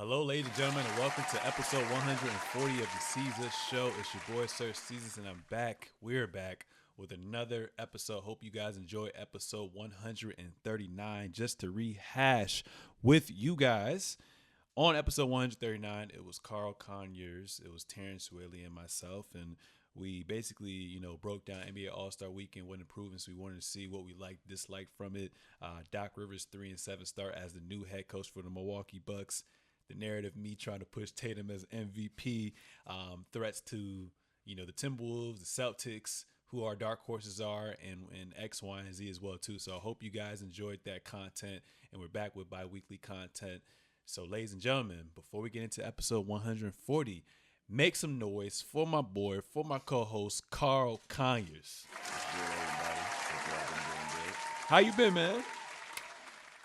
Hello, ladies and gentlemen, and welcome to episode 140 of the Seezus Show. It's your boy, Sir Seezus, and I'm back. We're back with another episode. Hope you guys enjoy episode 139. Just to rehash with you guys, on episode 139, it was Carl Conyers, it was Terrence Willie, and myself, and we basically, broke down NBA All-Star Weekend, what improvements we wanted to see, what we liked, disliked from it. Doc Rivers 3-7 start as the new head coach for the Milwaukee Bucs. The narrative, me trying to push Tatum as MVP, threats to, the Timberwolves, the Celtics, who our dark horses are, and X, Y, and Z as well, too. So I hope you guys enjoyed that content, and we're back with bi-weekly content. So, ladies and gentlemen, before we get into episode 140, make some noise for my boy, for my co-host, Carl Conyers. What's good, everybody? Hope y'all been doing good. How you been, man?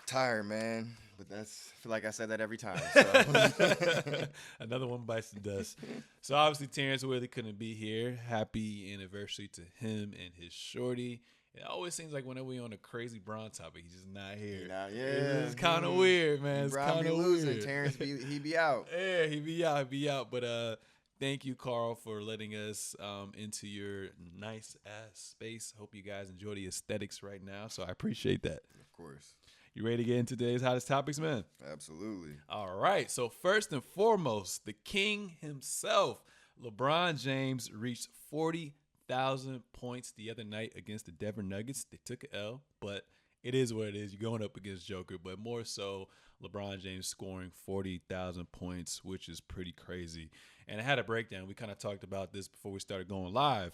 Tired, man. But I feel like I said that every time. So. Another one bites the dust. So obviously Terrence Willie couldn't be here. Happy anniversary to him and his shorty. It always seems like whenever we on a crazy Bron topic, he's just not here. It's kind of weird, man. It's kind of weird. Terrence, he be out. Yeah, he be out. But thank you, Carl, for letting us into your nice ass space. Hope you guys enjoy the aesthetics right now. So I appreciate that. Of course. You ready to get into today's hottest topics, man? Absolutely. All right. So first and foremost, the king himself, LeBron James, reached 40,000 points the other night against the Denver Nuggets. They took an L, but it is what it is. You're going up against Joker, but more so LeBron James scoring 40,000 points, which is pretty crazy. And I had a breakdown. We kind of talked about this before we started going live.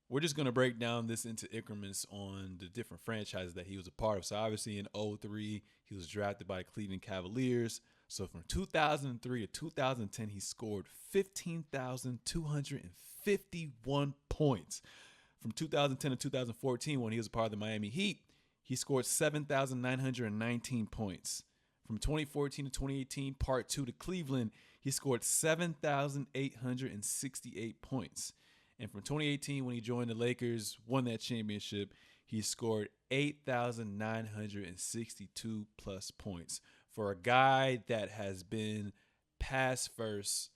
We're just going to break down this into increments on the different franchises that he was a part of. So obviously in 2003, he was drafted by Cleveland Cavaliers. So from 2003 to 2010, he scored 15,251 points. From 2010 to 2014, when he was a part of the Miami Heat, he scored 7,919 points. From 2014 to 2018, part 2 to Cleveland, he scored 7,868 points. And from 2018, when he joined the Lakers, won that championship, he scored 8,962 plus points. For a guy that has been pass first,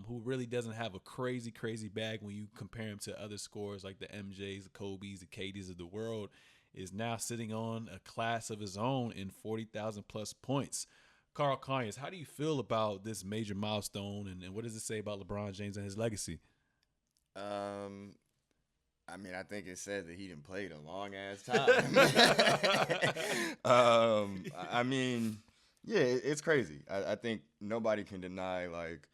who really doesn't have a crazy bag when you compare him to other scorers like the MJs, the Kobe's, the KDs of the world, is now sitting on a class of his own in 40,000 plus points. Carl Conyers, how do you feel about this major milestone, and what does it say about LeBron James and his legacy? I think it said that he didn't play a long ass time. It's crazy. I think nobody can deny, like,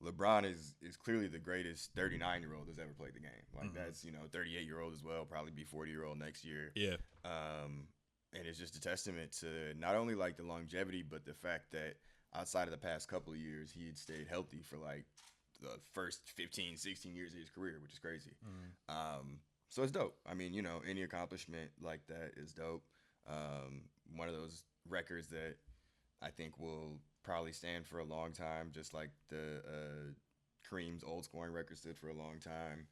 LeBron is clearly the greatest 39-year-old that's ever played the game. Like, that's, 38-year-old as well, probably be 40-year-old next year. Yeah. And it's just a testament to not only, like, the longevity, but the fact that outside of the past couple of years, he had stayed healthy for, like, the first 15, 16 years of his career, which is crazy. So it's dope. Any accomplishment like that is dope. One of those records that I think will probably stand for a long time, just like the Kareem's old scoring record stood for a long time.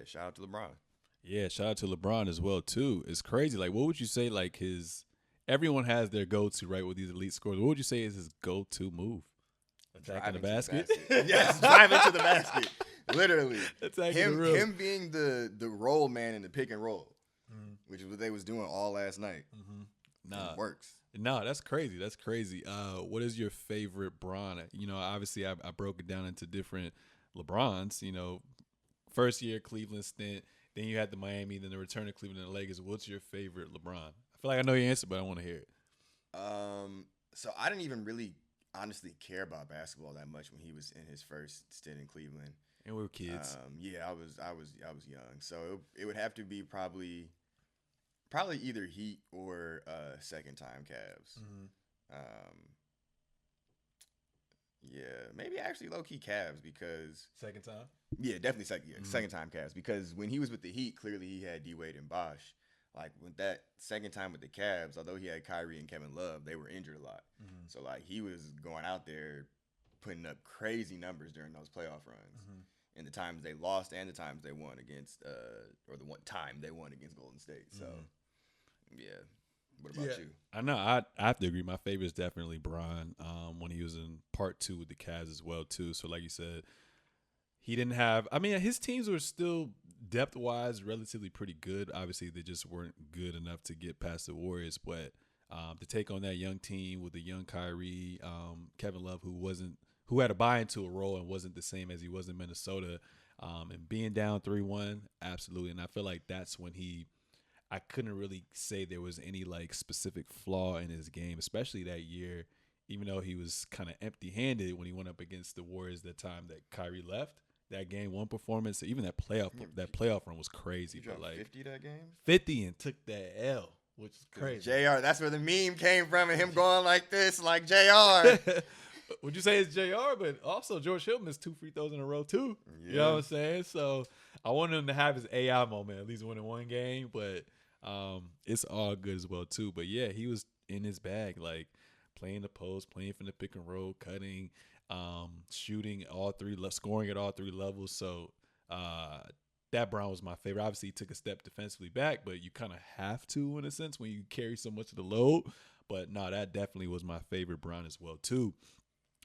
Shout out to LeBron. Yeah, shout out to LeBron as well, too. It's crazy. Like, what would you say, like, everyone has their go-to, right, with these elite scores. What would you say is his go-to move? Attack in the basket? Yes, drive into the basket. Literally. Him being the roll man in the pick and roll, which is what they was doing all last night. Nah, it works. No, that's crazy. That's crazy. What is your favorite Bron? Obviously I broke it down into different LeBrons. First year Cleveland stint, then you had the Miami, then the return to Cleveland and the Lakers. What's your favorite LeBron? I feel like I know your answer, but I want to hear it. So I didn't even really honestly care about basketball that much when he was in his first stint in Cleveland. And we were kids. I was young, so it would have to be probably either Heat or second time Cavs. Maybe actually low key Cavs because second time. Yeah, definitely second time Cavs because when he was with the Heat, clearly he had D Wade and Bosh. Like, with that second time with the Cavs, although he had Kyrie and Kevin Love, they were injured a lot. So, like, he was going out there putting up crazy numbers during those playoff runs. And the times they lost and the times they won against, or the one time they won against Golden State. So, yeah. What about you? I know. I have to agree. My favorite is definitely Bron. When he was in part 2 with the Cavs as well too. So like you said, he didn't have. I mean, his teams were still depth wise relatively pretty good. Obviously, they just weren't good enough to get past the Warriors. But to take on that young team with the young Kyrie, Kevin Love, who had to buy into a role and wasn't the same as he was in Minnesota, and being down 3-1, absolutely. And I feel like that's when I couldn't really say there was any like specific flaw in his game, especially that year, even though he was kind of empty-handed when he went up against the Warriors that time that Kyrie left. That game 1 performance, even that playoff run was crazy. He dropped but like 50 that game? 50 and took that L, which is crazy. JR, that's where the meme came from, and him going like this, like JR. Would you say it's JR? But also George Hill missed 2 free throws in a row too. Yeah. You know what I'm saying? So I want him to have his AI moment, at least winning 1 game. But it's all good as well too. But yeah, he was in his bag, like playing the post, playing from the pick and roll, cutting, shooting scoring at all 3 levels. So that Brown was my favorite. Obviously, he took a step defensively back, but you kind of have to in a sense when you carry so much of the load. But no, that definitely was my favorite Brown as well too.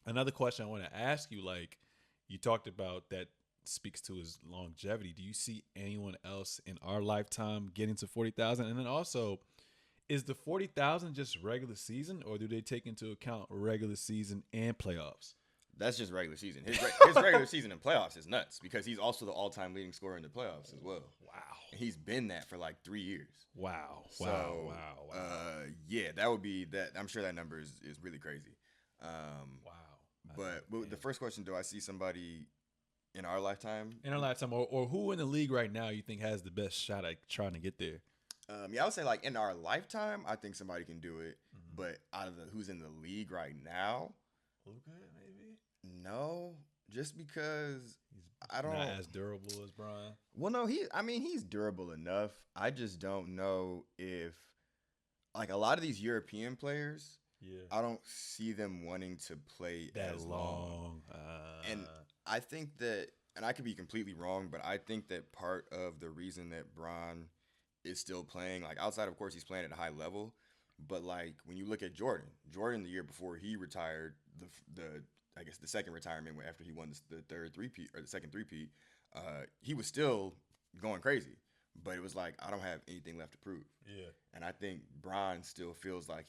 Another question I want to ask you, like you talked about that speaks to his longevity. Do you see anyone else in our lifetime getting to 40,000? And then also, is the 40,000 just regular season, or do they take into account regular season and playoffs? That's just regular season. His regular season and playoffs is nuts because he's also the all-time leading scorer in the playoffs as well. Wow. And he's been that for like 3 years. Wow. Wow. Yeah, that would be that. I'm sure that number is really crazy. Wow. But the first question, do I see somebody in our lifetime? In our lifetime, or who in the league right now you think has the best shot at trying to get there? Yeah, I would say like in our lifetime, I think somebody can do it. Mm-hmm. But out of who's in the league right now, Luka maybe. No, just because I don't. Not as durable as Bron. Well, no, he's durable enough. I just don't know if like a lot of these European players. Yeah. I don't see them wanting to play that as long. And I think that, and I could be completely wrong, but I think that part of the reason that Bron is still playing, like outside, of course, he's playing at a high level, but like when you look at Jordan the year before he retired, I guess the second retirement after he won the third three-peat or the second three-peat, he was still going crazy. But it was like, I don't have anything left to prove. Yeah. And I think Bron still feels like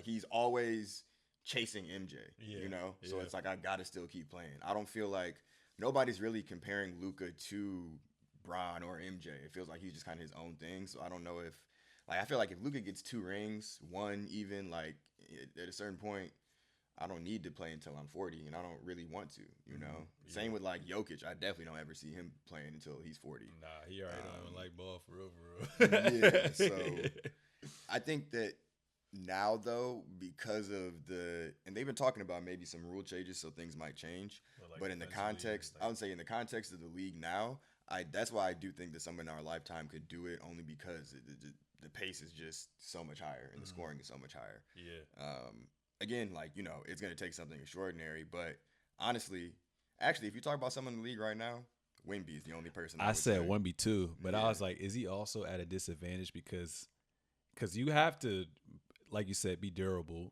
he's always chasing MJ, you know? Yeah. So it's like, I got to still keep playing. I don't feel like nobody's really comparing Luka to Bron or MJ. It feels like he's just kind of his own thing. So I don't know if, like, I feel like if Luka gets 2 rings, 1 even, like, at a certain point, I don't need to play until I'm 40, and I don't really want to, you know? Yeah. Same with, like, Jokic. I definitely don't ever see him playing until he's 40. Nah, he already don't even like ball for real. Yeah, so I think that now, though, because of and they've been talking about maybe some rule changes so things might change, but in the context, I would say in the context of the league now, that's why I do think that someone in our lifetime could do it, only because the pace is just so much higher and the scoring is so much higher. Yeah. Again, like, you know, it's going to take something extraordinary. But honestly, if you talk about someone in the league right now, Wemby is the only person I said Wemby too. But yeah. I was like, is he also at a disadvantage? Because you have to, like you said, be durable.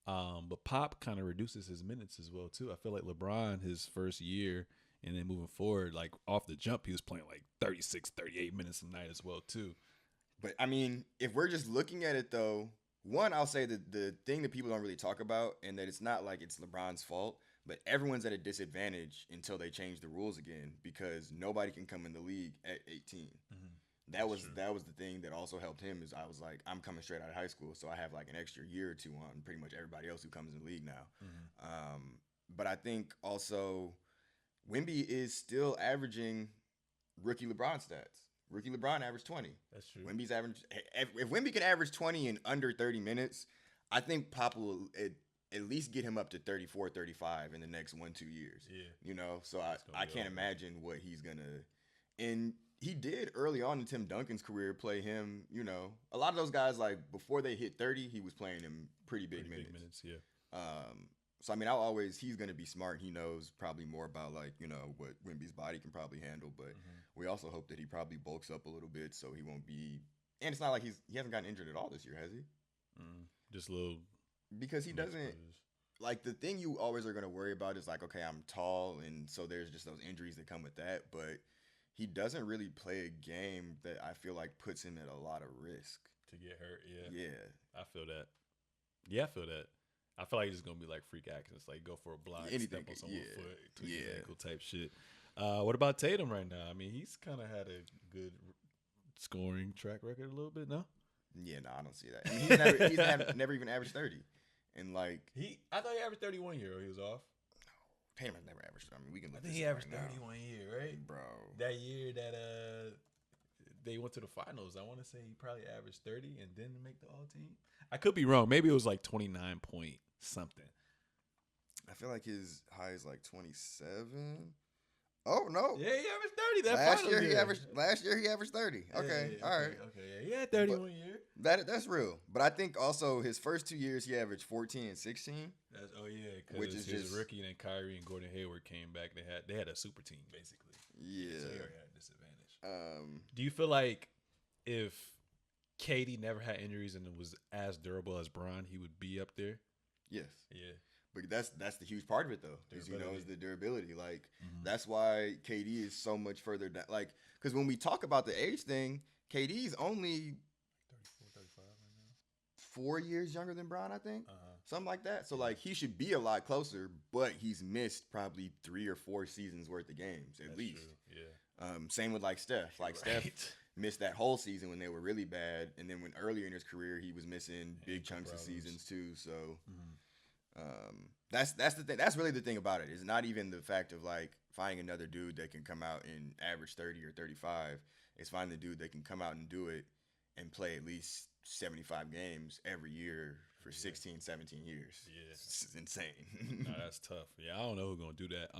But Pop kind of reduces his minutes as well too. I feel like LeBron, his first year, and then moving forward, like off the jump, he was playing like 36, 38 minutes a night as well too. But, I mean, if we're just looking at it, though, one, I'll say that the thing that people don't really talk about, and that it's not like it's LeBron's fault, but everyone's at a disadvantage until they change the rules again because nobody can come in the league at 18. Mm-hmm. That was the thing that also helped him is I was like, I'm coming straight out of high school, so I have like an extra year or 2 on pretty much everybody else who comes in the league now. Mm-hmm. But I think also Wemby is still averaging rookie LeBron stats. Rookie LeBron averaged 20. That's true. Wemby's average. If Wemby can average 20 in under 30 minutes, I think Pop will at least get him up to 34, 35 in the next 1-2 years. Yeah. You know, so I can't imagine what he's going to. And he did early on in Tim Duncan's career play him, you know. A lot of those guys, like, before they hit 30, he was playing him pretty big minutes. Yeah. So, I mean, he's going to be smart. He knows probably more about, like, you know, what Wemby's body can probably handle. But we also hope that he probably bulks up a little bit so he won't be And it's not like he hasn't gotten injured at all this year, has he? Just a little. Because he doesn't. Like, the thing you always are going to worry about is like, okay, I'm tall, and so there's just those injuries that come with that. But he doesn't really play a game that I feel like puts him at a lot of risk to get hurt. Yeah. I feel that. Yeah, I feel that. I feel like it's just gonna be like freak accidents, like go for a block, step on someone's foot, twist his ankle type shit. What about Tatum right now? I mean, he's kind of had a good scoring track record a little bit, no? Yeah, no, I don't see that. I mean, he's never even averaged 30, and like I thought he averaged 31 year. He was off. No, Tatum has never averaged. I mean, we can. I think he averaged 31 year, right, bro? That year that they went to the finals, I want to say he probably averaged 30 and didn't make the all team. I could be wrong. Maybe it was like 29 point something. I feel like his high is like 27. Oh no! Yeah, he averaged 30. Last year he averaged 30. Okay, all right. Okay, yeah, he had 31 year. That's real. But I think also his first 2 years he averaged 14 and 16. Which is his rookie, and then Kyrie and Gordon Hayward came back. They had a super team basically. Yeah, so he already had a disadvantage. Do you feel like if KD never had injuries and was as durable as Bron, he would be up there? Yes. Yeah. But that's the huge part of it though, is is the durability. Like that's why KD is so much further down. Like, because when we talk about the age thing, KD's only 34, 35 right now. 4 years younger than Bron, I think, something like that. So like he should be a lot closer, but he's missed probably 3 or 4 seasons worth of games at least. True. Yeah. Same with like Steph. Like Steph missed that whole season when they were really bad, and then when earlier in his career he was missing big chunks of seasons too. So. That's the thing. That's really the thing about it. It's not even the fact of like finding another dude that can come out and average 30 or 35. It's finding the dude that can come out and do it and play at least 75 games every year for 16, 17 years. Yeah, it's insane. No, that's tough. Yeah, I don't know who's gonna do that.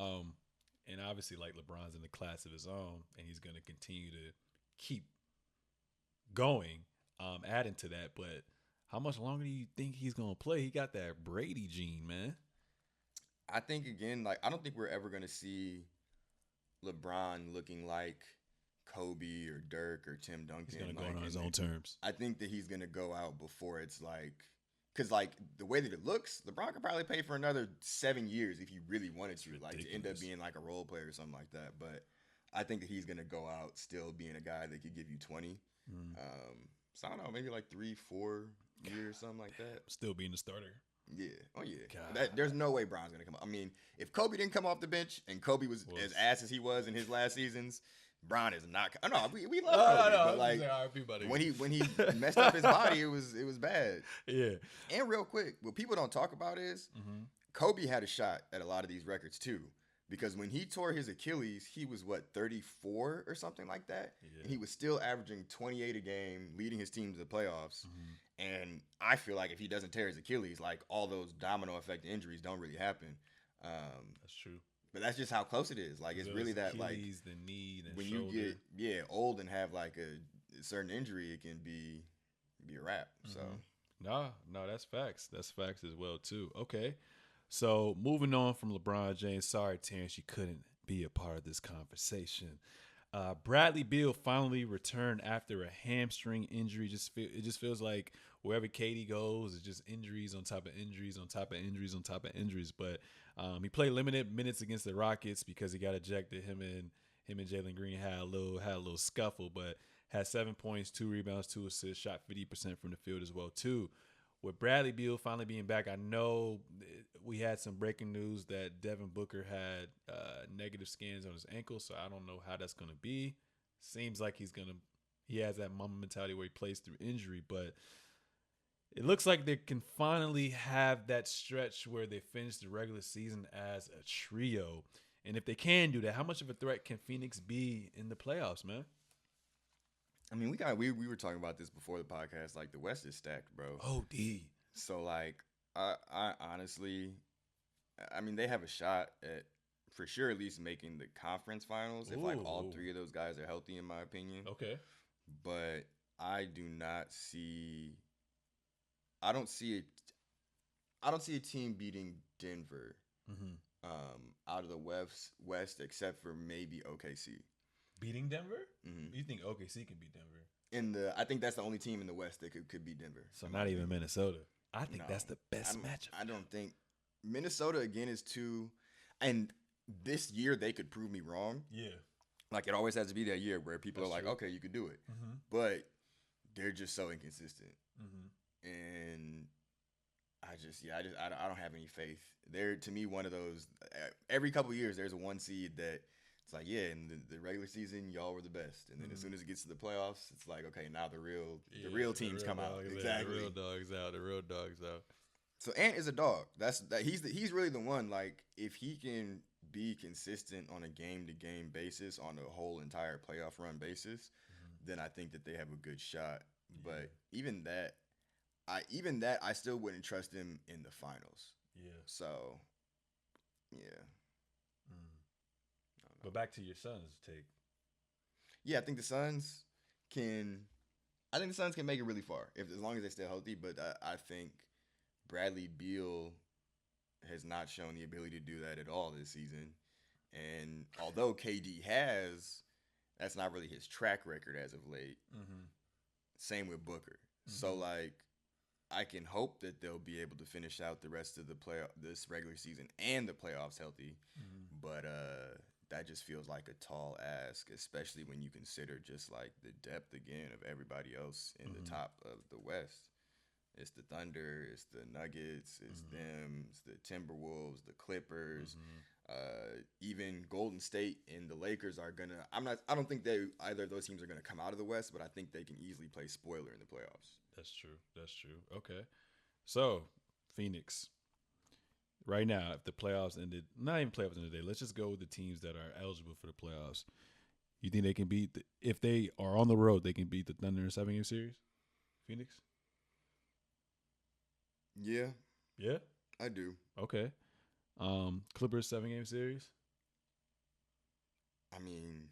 And obviously, like LeBron's in the class of his own, and he's gonna continue to keep going, adding to that, but. How much longer do you think he's going to play? He got that Brady gene, man. I think, again, like, I don't think we're ever going to see LeBron looking like Kobe or Dirk or Tim Duncan. He's going to go on his own terms. I think that he's going to go out before it's like – because, like, the way that it looks, LeBron could probably play for another 7 years if he really wanted to, like, to end up being like a role player or something like that. But I think that he's going to go out still being a guy that could give you 20. So, I don't know, maybe like 3, 4 years, something like that. Still being the starter. Yeah. Oh, yeah. There's no way Bron's going to come up. I mean, if Kobe didn't come off the bench and Kobe was as ass as he was in his last seasons, Bron is not. Oh, no, we love Kobe. But like, when he messed up his body, it was bad. Yeah. And real quick, what people don't talk about is Kobe had a shot at a lot of these records too. Because when he tore his Achilles, he was, 34 or something like that? Yeah. And he was still averaging 28 a game, leading his team to the playoffs. And I feel like if he doesn't tear his Achilles, like, all those domino effect injuries don't really happen. That's true. But that's just how close it is. Like, it's really that, Achilles, the knee, the when shoulder. You get old and have, like, a certain injury, it can be a wrap. So, no, that's facts. That's facts as well, too. Okay. So, moving on from LeBron James. Sorry, Terrence, you couldn't be a part of this conversation. Bradley Beal finally returned after a hamstring injury. It just feels like wherever KD goes, it's just injuries on top of injuries on top of injuries on top of injuries. But he played limited minutes against the Rockets because he got ejected. Him and Jalen Green had a little scuffle, but had 7 points, 2 rebounds, 2 assists, shot 50% from the field as well too. With Bradley Beal finally being back, I know we had some breaking news that Devin Booker had negative scans on his ankle, so I don't know how that's going to be. Seems like he has that mama mentality where he plays through injury, but it looks like they can finally have that stretch where they finish the regular season as a trio. And if they can do that, how much of a threat can Phoenix be in the playoffs, man? I mean, we were talking about this before the podcast. Like, the West is stacked, bro. Oh, D. So, like, I honestly, I mean, they have a shot at, for sure, at least making the conference finals if, like, all 3 of those guys are healthy, in my opinion. Okay. But I don't see a team beating Denver out of the West except for maybe OKC. Beating Denver? Mm-hmm. You think OKC can beat Denver? I think that's the only team in the West that could beat Denver. So not even Minnesota. I think that's the best matchup. I don't think Minnesota again is too. And this year they could prove me wrong. Yeah. Like it always has to be that year where people That's are like, true. okay, you could do it, Mm-hmm. but they're just so inconsistent. Mm-hmm. And I don't have any faith. They're to me one of those. Every couple of years, there's a one seed that it's like, yeah, in the regular season, y'all were the best, and then as soon as it gets to the playoffs, it's like, okay, now the real teams come out. Exactly, The real dogs out. So Ant is a dog. He's really the one. Like if he can be consistent on a game to game basis, on a whole entire playoff run basis, then I think that they have a good shot. Yeah. But even that, I still wouldn't trust him in the finals. Yeah. So, yeah. But back to your Suns take. Yeah, I think the Suns can make it really far as long as they stay healthy. But I think Bradley Beal has not shown the ability to do that at all this season. And although KD has, that's not really his track record as of late. Mm-hmm. Same with Booker. Mm-hmm. So like, I can hope that they'll be able to finish out the rest of this regular season and the playoffs healthy. Mm-hmm. But that just feels like a tall ask, especially when you consider just like the depth again of everybody else in the top of the West. It's the Thunder, it's the Nuggets, it's them, it's the Timberwolves, the Clippers, even Golden State and the Lakers are gonna. I don't think either of those teams are gonna come out of the West, but I think they can easily play spoiler in the playoffs. That's true. Okay. So, Phoenix. Right now, if the playoffs ended, not even playoffs ended today, let's just go with the teams that are eligible for the playoffs. You think they can beat, if they are on the road, they can beat the Thunder in a 7-game series? Phoenix? Yeah. Yeah? I do. Okay. Clippers 7-game series? I mean,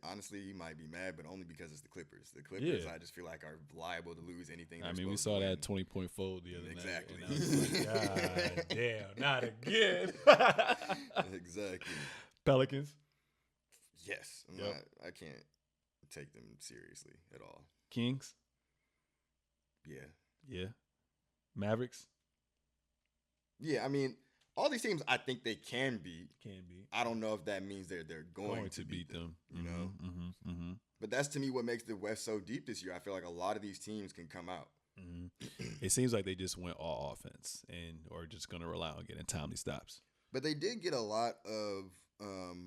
honestly, you might be mad, but only because it's the Clippers. The Clippers, Yeah. I just feel like are liable to lose anything. I mean, we saw that 20-point fold the other exactly. night. Exactly. God damn, not again. Exactly. Pelicans? Yes. I can't take them seriously at all. Kings? Yeah. Yeah. Mavericks? Yeah, I mean, all these teams I think they can beat. Can be. I don't know if that means they're going to beat them. You know? Mm-hmm. But that's to me what makes the West so deep this year. I feel like a lot of these teams can come out. Mm-hmm. It seems like they just went all offense or just going to rely on getting timely stops. But they did get a lot of,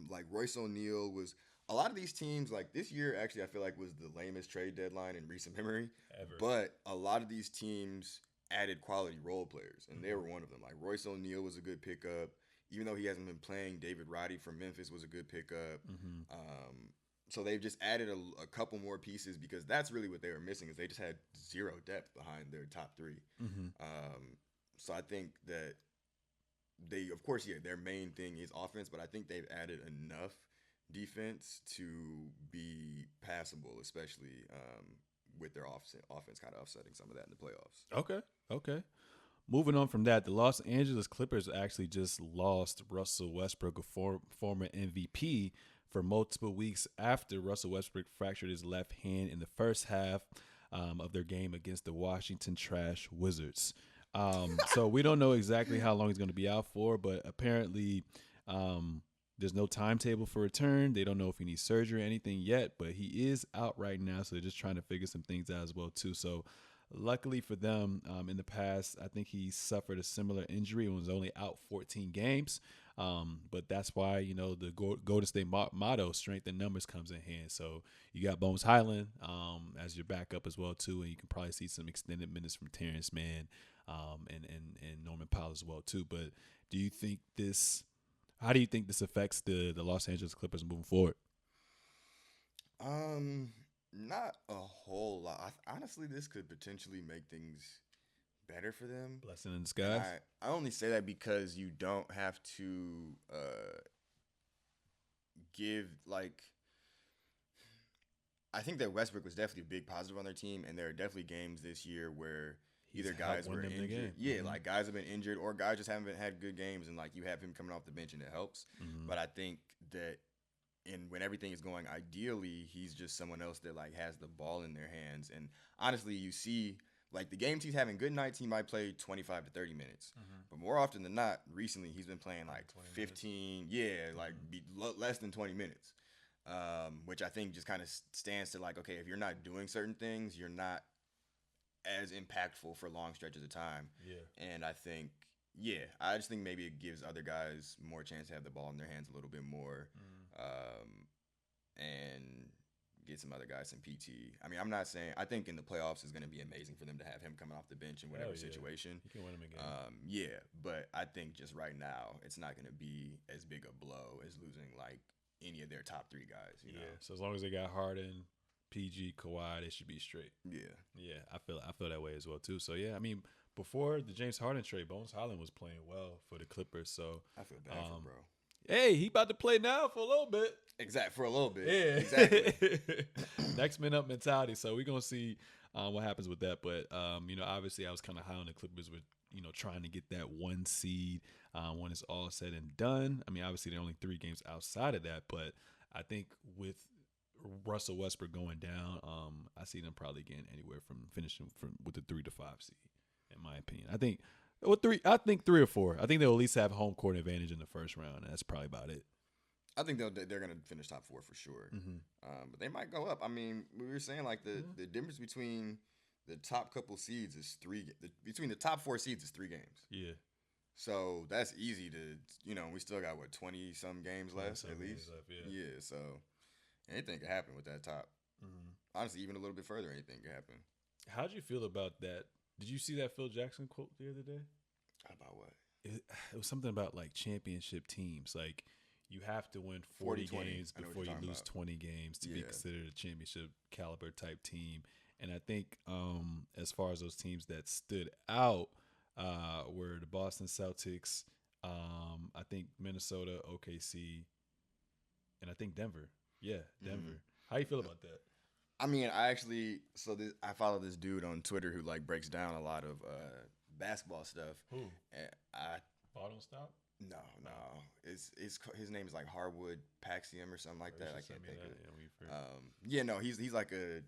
like Royce O'Neal was – a lot of these teams, like this year, actually, I feel like was the lamest trade deadline in recent memory. Ever. But a lot of these teams added quality role players, and they were one of them. Like Royce O'Neal was a good pickup. Even though he hasn't been playing, David Roddy from Memphis was a good pickup. Mm-hmm. So they've just added a couple more pieces because that's really what they were missing is they just had zero depth behind their top three. Mm-hmm. So I think that they, of course, yeah, their main thing is offense, but I think they've added enough defense to be passable, especially with their offense kind of offsetting some of that in the playoffs. Okay. Moving on from that, the Los Angeles Clippers actually just lost Russell Westbrook, a former MVP, for multiple weeks after Russell Westbrook fractured his left hand in the first half of their game against the Washington Trash Wizards. So we don't know exactly how long he's going to be out for, but apparently there's no timetable for return. They don't know if he needs surgery or anything yet, but he is out right now, so they're just trying to figure some things out as well too. So luckily for them, in the past, I think he suffered a similar injury and was only out 14 games. But that's why, the Golden State motto, strength in numbers, comes in hand. So you got Bones Highland as your backup as well too, and you can probably see some extended minutes from Terrence Mann and Norman Powell as well too. But how do you think this affects the Los Angeles Clippers moving forward? Not a whole lot. Honestly, this could potentially make things better for them. Blessing in disguise. I only say that because you don't have to give I think that Westbrook was definitely a big positive on their team, and there are definitely games this year where either guys were injured. Yeah, mm-hmm. like guys have been injured or guys just haven't had good games, and like you have him coming off the bench and it helps. Mm-hmm. But I think that and when everything is going ideally, he's just someone else that like has the ball in their hands. And honestly, you see like the games he's having good nights, he might play 25 to 30 minutes. But more often than not, recently he's been playing like 15, less than 20 minutes. Which I think just kind of stands to like, okay, if you're not doing certain things, you're not as impactful for long stretches of time. Yeah. And I think, I just think maybe it gives other guys more chance to have the ball in their hands a little bit more, and get some other guys some PT. I mean, I'm not saying, I think in the playoffs is going to be amazing for them to have him coming off the bench in whatever situation. You can win him again. But I think just right now, it's not going to be as big a blow as losing like any of their top 3 guys. You know? So as long as they got Harden, PG, Kawhi, they should be straight. Yeah. I feel that way as well too. So I mean, before the James Harden trade, Bones Highland was playing well for the Clippers. So I feel bad for bro. Hey, he about to play now for a little bit. For a little bit. Yeah. Exactly. Next man up mentality. So we're gonna see what happens with that. But obviously I was kind of high on the Clippers with trying to get that 1 seed when it's all said and done. I mean, obviously there are only 3 games outside of that, but I think with Russell Westbrook going down, I see them probably getting anywhere from finishing with the 3 to 5 seed, in my opinion. I think 3 or 4. I think they'll at least have home court advantage in the first round, and that's probably about it. I think they're going to finish top 4 for sure. But they might go up. I mean, we were saying like the difference between the top couple seeds is 3. Between the top 4 seeds is 3 games. Yeah. So that's easy to, we still got 20 some games left at least. Yeah. So anything could happen with that top. Honestly, even a little bit further, anything could happen. How'd you feel about that? Did you see that Phil Jackson quote the other day? About what? It was something about like championship teams. Like you have to win 40 games before you lose 20 games to be considered a championship caliber type team. And I think as far as those teams that stood out were the Boston Celtics, I think Minnesota, OKC, and I think Denver. Yeah, Denver. How you feel about that? I mean, I follow this dude on Twitter who like breaks down a lot of basketball stuff. Who? And Bottom Stop? No. It's his name is like Harwood Paxium or something like that. I can't think of it. He's like a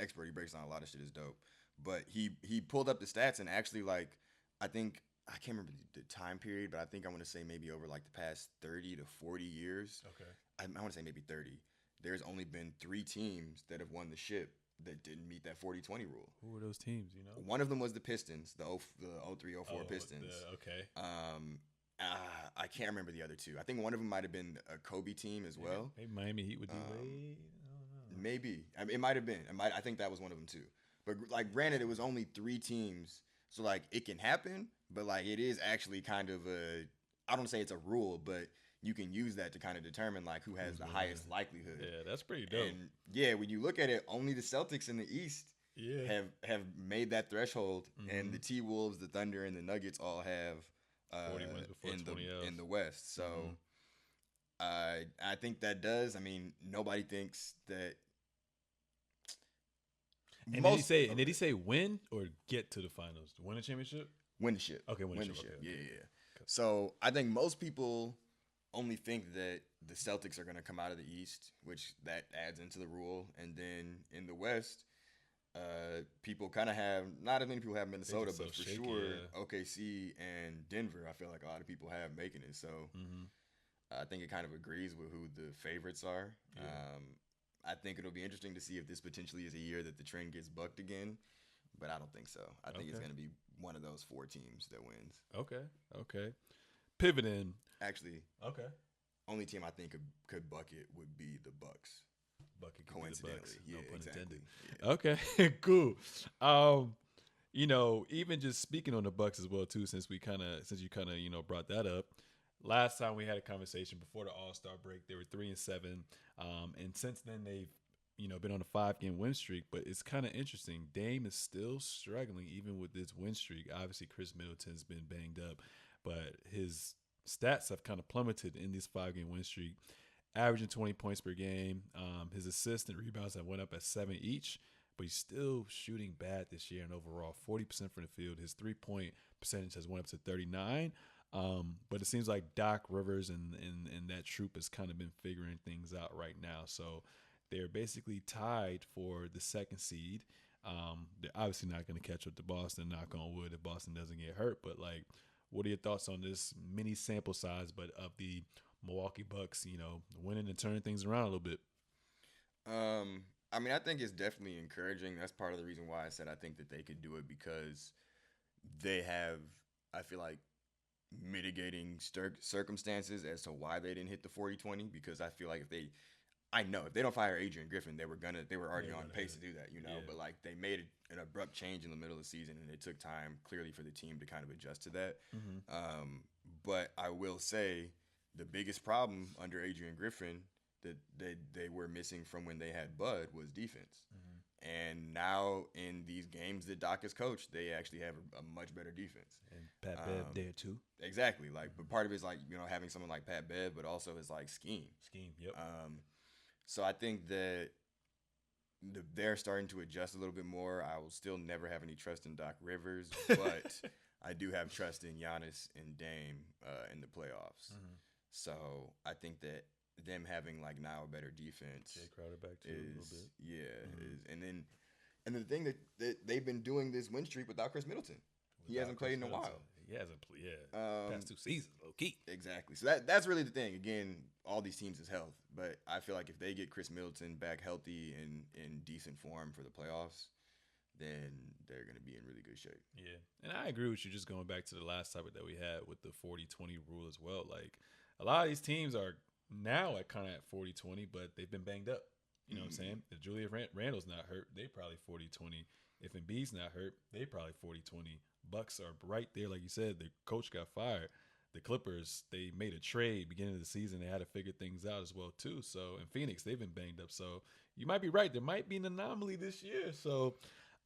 expert. He breaks down a lot of shit. Is dope. But he pulled up the stats and actually like I can't remember the time period, but I think I want to say maybe over like the past 30 to 40 years. Okay. I want to say maybe 30. There's only been 3 teams that have won the ship that didn't meet that 40-20 rule. Who were those teams, One of them was the Pistons, the 03-04 Pistons. Okay. I can't remember the other 2. I think one of them might have been a Kobe team as well. Maybe Miami Heat would do I don't know. Maybe. I mean, it might have been. I think that was one of them too. But like granted, it was only 3 teams. So like it can happen, but like it is actually kind of I don't say it's a rule, but you can use that to kind of determine like who has the highest likelihood. Yeah, that's pretty dope. And when you look at it, only the Celtics in the East have made that threshold, and the T-Wolves, the Thunder, and the Nuggets all have 40 wins before in the West. So I think that does. I mean, nobody thinks that. And did he say win or get to the finals? Win a championship? Win the ship. Okay, win the ship. Okay. Yeah. Okay. So I think most people only think that the Celtics are going to come out of the East, which that adds into the rule. And then in the West, people kind of have, not as many people have Minnesota, but for sure OKC and Denver, I feel like a lot of people have making it. So I think it kind of agrees with who the favorites are. Yeah. I think it'll be interesting to see if this potentially is a year that the trend gets bucked again, but I don't think so. I think it's going to be one of those 4 teams that wins. Okay. Pivoting. Actually, only team I think could buck it would be the Bucs. Bucket coincidentally, the Bucs. No pun intended. Yeah. Okay, cool. Even just speaking on the Bucs as well too, since you kind of brought that up. Last time we had a conversation before the All-Star break, they were 3-7, and since then they've been on a 5-game win streak. But it's kind of interesting. Dame is still struggling even with this win streak. Obviously, Chris Middleton's been banged up, but his stats have kind of plummeted in this 5-game win streak, averaging 20 points per game. His assists and rebounds have went up at 7 each, but he's still shooting bad this year and overall 40% from the field. His 3-point percentage has went up to 39. But it seems like Doc Rivers and that troop has kind of been figuring things out right now. So they're basically tied for the second seed. They're obviously not going to catch up to Boston, knock on wood, if Boston doesn't get hurt. But, like, what are your thoughts on this mini sample size, but of the Milwaukee Bucks, winning and turning things around a little bit? I mean, I think it's definitely encouraging. That's part of the reason why I said I think that they could do it, because they have, I feel like, mitigating circumstances as to why they didn't hit the 40-20, because I feel like if they don't fire Adrian Griffin, they were already on pace to do that, but like they made an abrupt change in the middle of the season, and it took time clearly for the team to kind of adjust to that. Mm-hmm. But I will say the biggest problem under Adrian Griffin that they were missing from when they had Bud was defense. Mm-hmm. And now in these games that Doc has coached, they actually have a much better defense. And Pat Bev there too. Exactly. Like, but part of it is like, having someone like Pat Bev, but also his like scheme. Yep. So I think that they're starting to adjust a little bit more. I will still never have any trust in Doc Rivers, but I do have trust in Giannis and Dame in the playoffs. Mm-hmm. So I think that them having like now a better defense, Jay Crowder back too a little bit. Yeah, mm-hmm. And the thing that they've been doing this win streak without Chris Middleton. He hasn't played in a while. He hasn't played, past 2 seasons, low key. Exactly. So that's really the thing. Again, all these teams is health, but I feel like if they get Chris Middleton back healthy and in decent form for the playoffs, then they're going to be in really good shape. Yeah, and I agree with you. Just going back to the last topic that we had with the 40-20 rule as well. Like, a lot of these teams are now at kind of at 40-20, but they've been banged up. You know what I'm saying? If Julius Randle's not hurt, they probably 40-20. If Embiid's not hurt, they probably 40-20. Bucks are right there. Like you said, the coach got fired. The Clippers, they made a trade beginning of the season. They had to figure things out as well, too. So, in Phoenix, they've been banged up. So, you might be right. There might be an anomaly this year. So,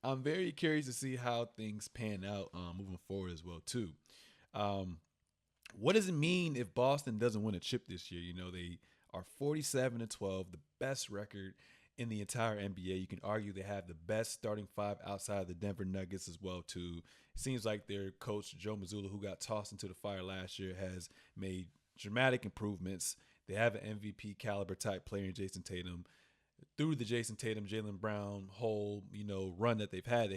I'm very curious to see how things pan out moving forward as well, too. What does it mean if Boston doesn't win a chip this year? They are 47-12, the best record in the entire NBA. You can argue they have the best starting five outside of the Denver Nuggets as well, too. It seems like their coach, Joe Mazzulla, who got tossed into the fire last year, has made dramatic improvements. They have an MVP caliber type player in Jason Tatum. Through the Jason Tatum, Jaylen Brown whole, run that they've had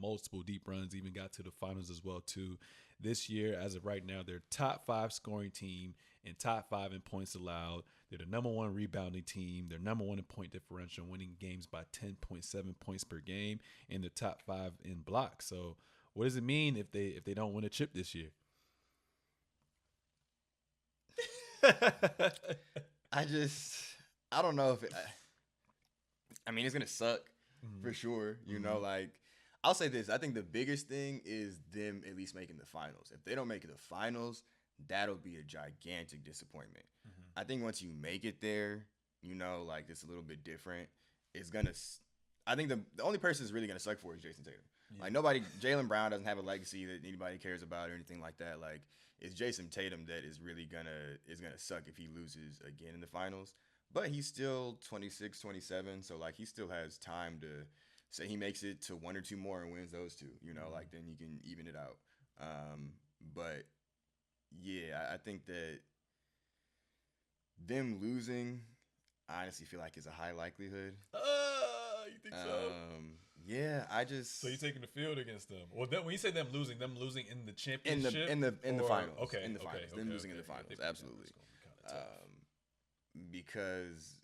multiple deep runs, even got to the finals as well, too. This year, as of right now, they're top 5 scoring team and top 5 in points allowed. They're the number 1 rebounding team. They're number 1 in point differential, winning games by 10.7 points per game, and they're top 5 in blocks. So, what does it mean if they don't win a chip this year? I don't know if I mean, it's gonna suck for sure. Like, I'll say this: I think the biggest thing is them at least making the finals. If they don't make the finals, that'll be a gigantic disappointment. Mm-hmm. I think once you make it there, like it's a little bit different. I think the only person that's really gonna suck for is Jason Tatum. Yeah. Like Jaylen Brown doesn't have a legacy that anybody cares about or anything like that. Like, it's Jason Tatum that is really gonna suck if he loses again in the finals. But he's still 26, 27, so like he still has time to say he makes it to 1 or 2 more and wins those 2. Like then you can even it out. But yeah, I think that them losing, I honestly feel like is a high likelihood. You think so? Yeah, So you're taking the field against them? Well, when you say them losing in the championship, in the finals. Okay, in the finals. Them losing in the finals, absolutely. Because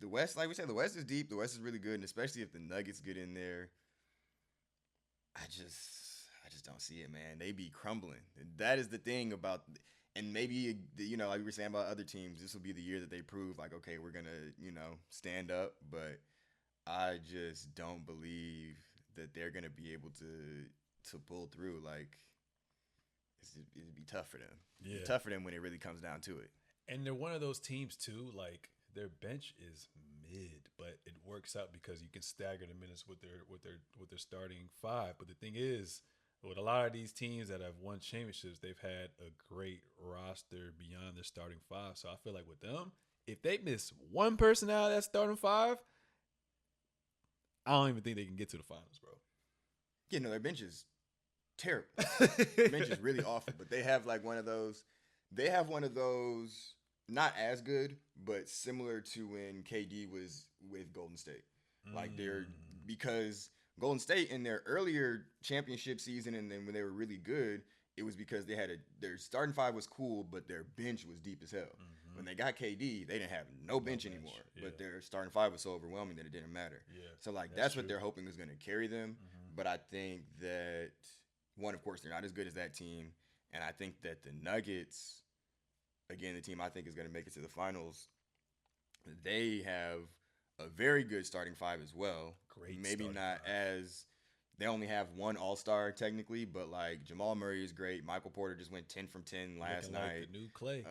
the West, like we said, the West is deep. The West is really good, and especially if the Nuggets get in there, I just don't see it, man. They be crumbling. And that is the thing about, and maybe like we were saying about other teams, this will be the year that they prove like, okay, we're gonna stand up. But I just don't believe that they're gonna be able to pull through. Like, it'd be tough for them. Yeah, tough for them when it really comes down to it. And they're one of those teams too. Like, their bench is mid, but it works out because you can stagger the minutes with their starting 5. But the thing is, with a lot of these teams that have won championships, they've had a great roster beyond their starting 5. So I feel like with them, if they miss one person out of that starting 5, I don't even think they can get to the finals, bro. Yeah, no, their bench is terrible. The bench is really awful, but they have like one of those. They have one of those, not as good, but similar to when KD was with Golden State. Like because Golden State in their earlier championship season and then when they were really good, it was because they had their starting five was cool, but their bench was deep as hell. When they got KD, they didn't have no bench anymore, but their starting five was so overwhelming that it didn't matter. Yeah, so like that's what they're hoping is going to carry them. But I think that one, of course, they're not as good as that team, and I think that the Nuggets, again, the team I think is going to make it to the finals, they have a very good starting five as well. Great, maybe not as. They only have one All-Star technically, but like Jamal Murray is great. Michael Porter just went 10 from 10 last night. Like the new Clay.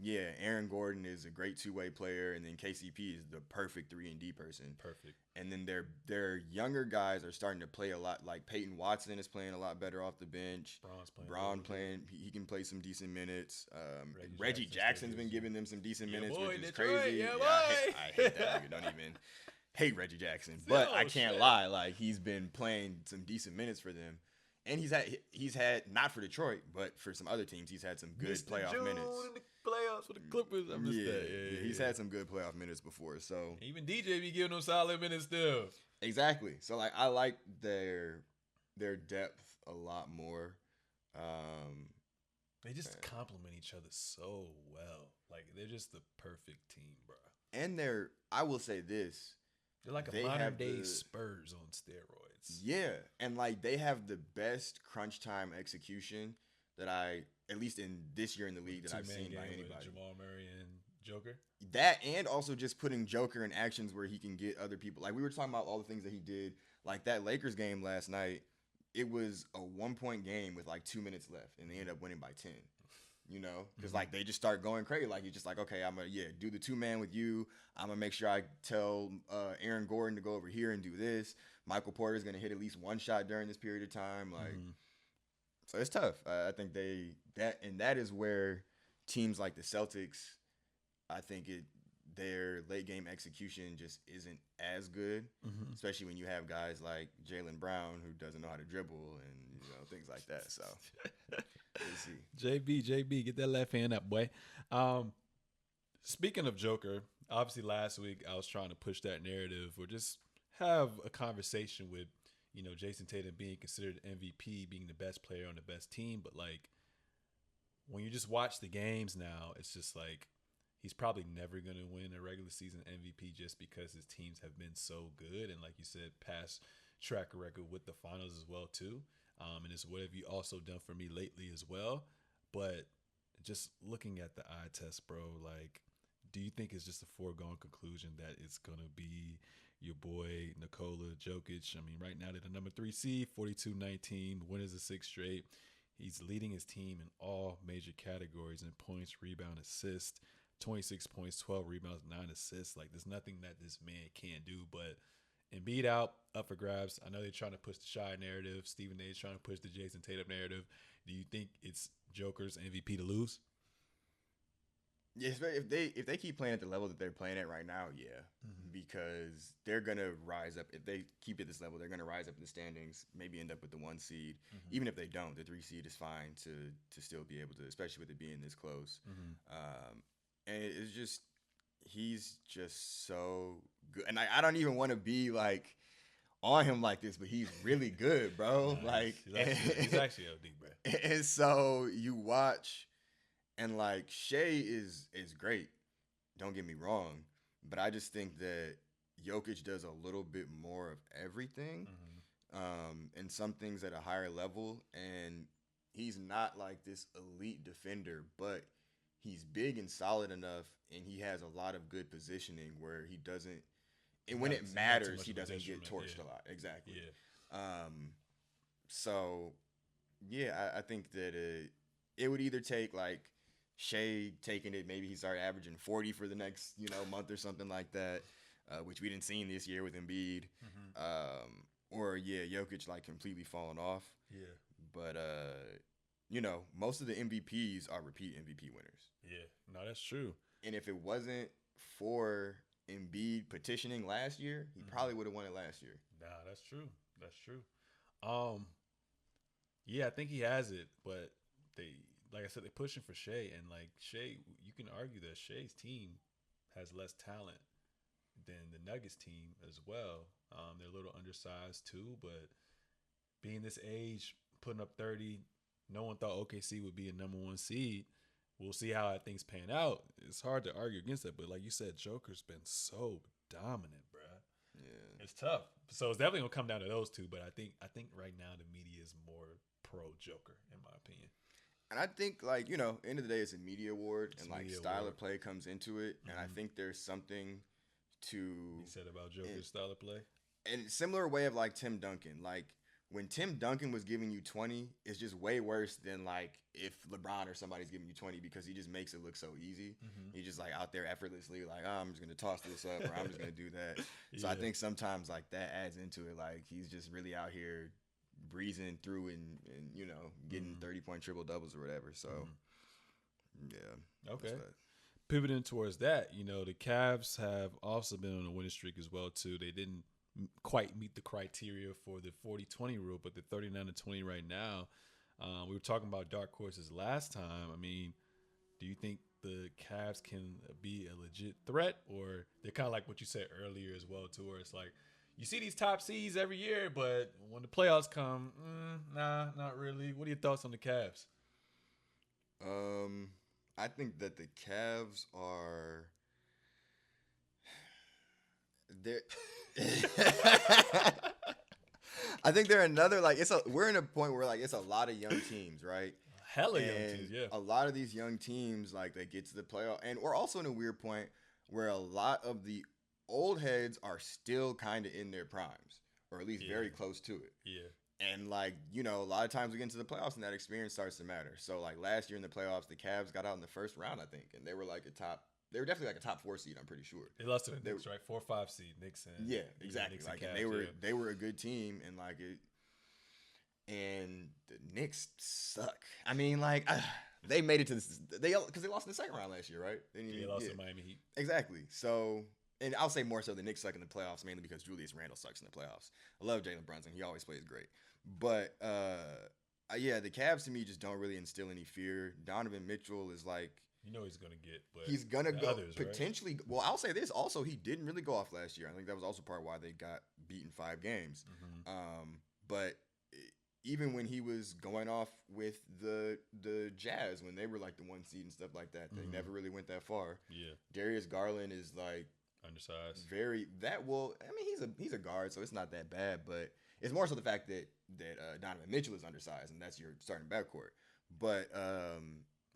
Yeah, Aaron Gordon is a great two-way player, and then KCP is the perfect 3-and-D person. Perfect. And then their younger guys are starting to play a lot. Like Peyton Watson is playing a lot better off the bench. Braun playing. He can play some decent minutes. Reggie Jackson's been giving them some decent minutes, which is crazy. I hate that nigga. Don't even. Hate Reggie Jackson, but I can't lie. Like he's been playing some decent minutes for them, and he's had not for Detroit, but for some other teams, he's had some good playoff minutes. In the playoffs for the Clippers, I missed that. Yeah, he's had some good playoff minutes before. So even DJ be giving them solid minutes still. Exactly. So like I like their depth a lot more. They just complement each other so well. Like they're just the perfect team, bro. And I will say this. They're like a modern day Spurs on steroids. Yeah, and like they have the best crunch time execution that at least in this year in the league that I've seen by anybody. Jamal Murray and Joker. That and also just putting Joker in actions where he can get other people. Like we were talking about all the things that he did. Like that Lakers game last night, it was a 1-point game with like 2 minutes left, and they ended up winning by 10. You know, because like they just start going crazy. Like he's just like, okay, I'm gonna do the 2-man with you. I'm gonna make sure I tell Aaron Gordon to go over here and do this. Michael Porter's gonna hit at least one shot during this period of time. Like, so it's tough. I think that is where teams like the Celtics, I think their late game execution just isn't as good, especially when you have guys like Jaylen Brown who doesn't know how to dribble and things like that. So. Let's see. JB, get that left hand up, boy. Speaking of Joker, obviously last week I was trying to push that narrative or just have a conversation with, Jason Tatum being considered MVP, being the best player on the best team. But like when you just watch the games now, it's just like he's probably never going to win a regular season MVP just because his teams have been so good. And like you said, past track record with the finals as well too. And it's what have you also done for me lately as well. But just looking at the eye test, bro, like, do you think it's just a foregone conclusion that it's going to be your boy Nikola Jokic? I mean, right now they're the number 3 seed, 42-19, winners of 6 straight. He's leading his team in all major categories in points, rebound, assist, 26 points, 12 rebounds, 9 assists. Like, there's nothing that this man can't do, but Embiid out, up for grabs. I know they're trying to push the Shy narrative. Stephen A is trying to push the Jason Tatum narrative. Do you think it's Joker's MVP to lose? Yeah, if they keep playing at the level that they're playing at right now, yeah, because they're gonna rise up. If they keep at this level, they're gonna rise up in the standings. Maybe end up with the 1 seed. Even if they don't, the 3 seed is fine to still be able to, especially with it being this close. And it's just he's just so good, and I don't even want to be like on him like this, but he's really good, bro. Like he's actually OD, bro. And so you watch. And like Shea is great, don't get me wrong, but I just think that Jokic does a little bit more of everything, and some things at a higher level. And he's not like this elite defender, but he's big and solid enough, and he has a lot of good positioning where he doesn't. And when it matters, he doesn't get torched a lot. Exactly. Yeah. So, yeah, I think that it would either take like Shea taking it, maybe he started averaging 40 for the next month or something like that, which we didn't see this year with Embiid, or Jokic like completely falling off. Yeah, but most of the MVPs are repeat MVP winners. Yeah, no, that's true. And if it wasn't for Embiid petitioning last year, he probably would have won it last year. Nah, that's true. That's true. Yeah, I think he has it, but they, like I said, they're pushing for Shea, and like Shea, you can argue that Shea's team has less talent than the Nuggets team as well. They're a little undersized too, but being this age, putting up 30, no one thought OKC would be a number one seed. We'll see how things pan out. It's hard to argue against that, but like you said, Joker's been so dominant, bruh. Yeah. It's tough. So it's definitely gonna come down to those two. But I think right now the media is more pro Joker, in my opinion. And I think, like, end of the day, it's a media award, It's and a like media style award. of play comes into it. And I Mhm. think there's something to, You said about Joker's style of play. in similar way of like Tim Duncan. Like when Tim Duncan was giving you 20, it's just way worse than like if LeBron or somebody's giving you 20 because he just makes it look so easy. Mhm. He's just like out there effortlessly, like, oh, I'm just gonna toss this up or I'm just gonna do that. So I Yeah. think sometimes like that adds into it. Like he's just really out here breezing through and getting 30-point triple doubles or whatever. So yeah. Okay. That's that. Pivoting towards that, the Cavs have also been on a winning streak as well too. They didn't quite meet the criteria for the 40-20 rule, but the 39-20 right now. We were talking about dark horses last time. I mean, do you think the Cavs can be a legit threat, or they're kind of like what you said earlier as well too, where it's like you see these top seeds every year, but when the playoffs come, nah, not really. What are your thoughts on the Cavs? I think that the Cavs are they're I think they're another like we're in a point where like it's a lot of young teams, right? Hella young And teams, yeah. a lot of these young teams like they get to the playoff, and we're also in a weird point where a lot of the old heads are still kind of in their primes, or at least Yeah. very close to it. Yeah. And like, a lot of times we get into the playoffs and that experience starts to matter. So like last year in the playoffs, the Cavs got out in the first round, I think, and they were definitely like a top 4 seed, I'm pretty sure. They lost to the They Knicks, right? 4-5 seed, Knicks and Yeah, exactly. Knicks Like and and Cavs, they were a good team, and like it, and the Knicks suck. I mean, like they made it to because they lost in the second round last year, right? They lost to Miami Heat. Exactly. So, and I'll say more so the Knicks suck in the playoffs, mainly because Julius Randle sucks in the playoffs. I love Jalen Brunson; he always plays great. But yeah, the Cavs to me just don't really instill any fear. Donovan Mitchell is like He's gonna get, but he's gonna go others, potentially. Right? Well, I'll say this also: he didn't really go off last year. I think that was also part why they got beaten 5 games. Mm-hmm. But even when he was going off with the Jazz when they were like the 1 seed and stuff like that, they never really went that far. Yeah, Darius Garland is like undersized. He's a guard, so it's not that bad. But it's more so the fact that Donovan Mitchell is undersized, and that's your starting backcourt. But